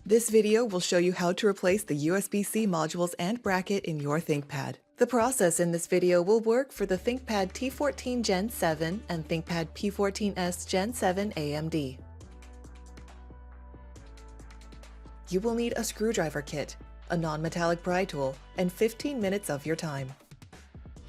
This video will show you how to replace the USB-C modules and bracket in your ThinkPad. The process in this video will work for the ThinkPad T14 Gen 7 and ThinkPad P14s Gen 7 AMD. You will need a screwdriver kit, a non-metallic pry tool, and 15 minutes of your time.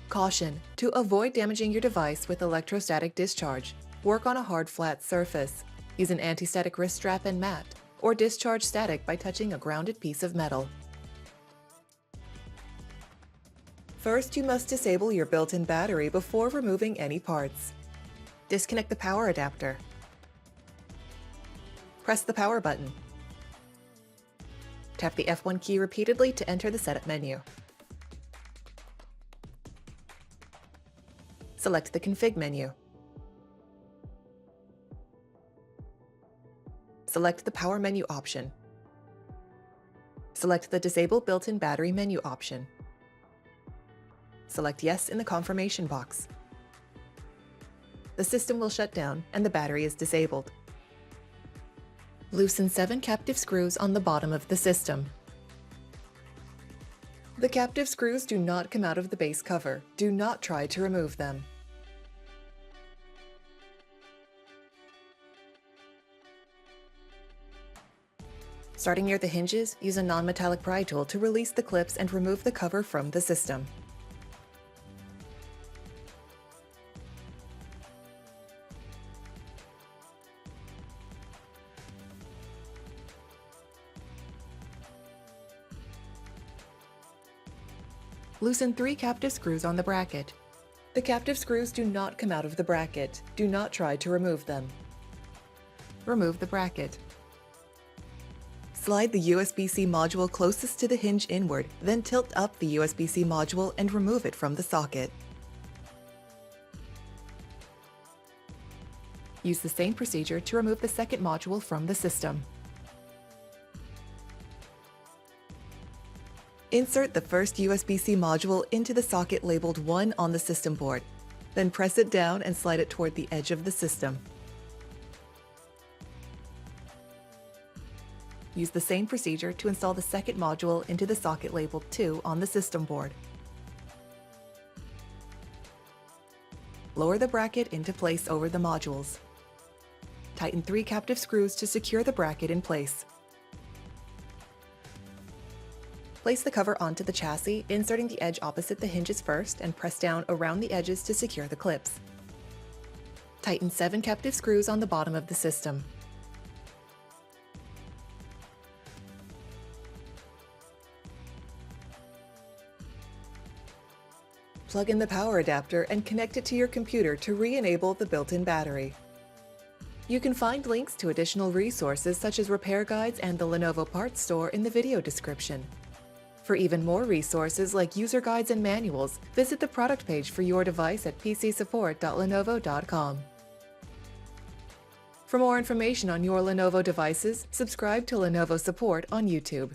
Caution: to avoid damaging your device with electrostatic discharge, work on a hard flat surface. Use an anti-static wrist strap and mat, or discharge static by touching a grounded piece of metal. First, you must disable your built-in battery before removing any parts. Disconnect the power adapter. Press the power button. Tap the F1 key repeatedly to enter the setup menu. Select the config menu. Select the power menu option. Select the disable built-in battery menu option. Select yes in the confirmation box. The system will shut down and the battery is disabled. Loosen 7 captive screws on the bottom of the system. The captive screws do not come out of the base cover. Do not try to remove them. Starting near the hinges, use a non-metallic pry tool to release the clips and remove the cover from the system. Loosen 3 captive screws on the bracket. The captive screws do not come out of the bracket. Do not try to remove them. Remove the bracket. Slide the USB-C module closest to the hinge inward, then tilt up the USB-C module and remove it from the socket. Use the same procedure to remove the second module from the system. Insert the first USB-C module into the socket labeled 1 on the system board. Then press it down and slide it toward the edge of the system. Use the same procedure to install the second module into the socket labeled 2 on the system board. Lower the bracket into place over the modules. Tighten 3 captive screws to secure the bracket in place. Place the cover onto the chassis, inserting the edge opposite the hinges first, and press down around the edges to secure the clips. Tighten 7 captive screws on the bottom of the system. Plug in the power adapter and connect it to your computer to re-enable the built-in battery. You can find links to additional resources such as repair guides and the Lenovo parts store in the video description. For even more resources like user guides and manuals, visit the product page for your device at pcsupport.lenovo.com. For more information on your Lenovo devices, subscribe to Lenovo Support on YouTube.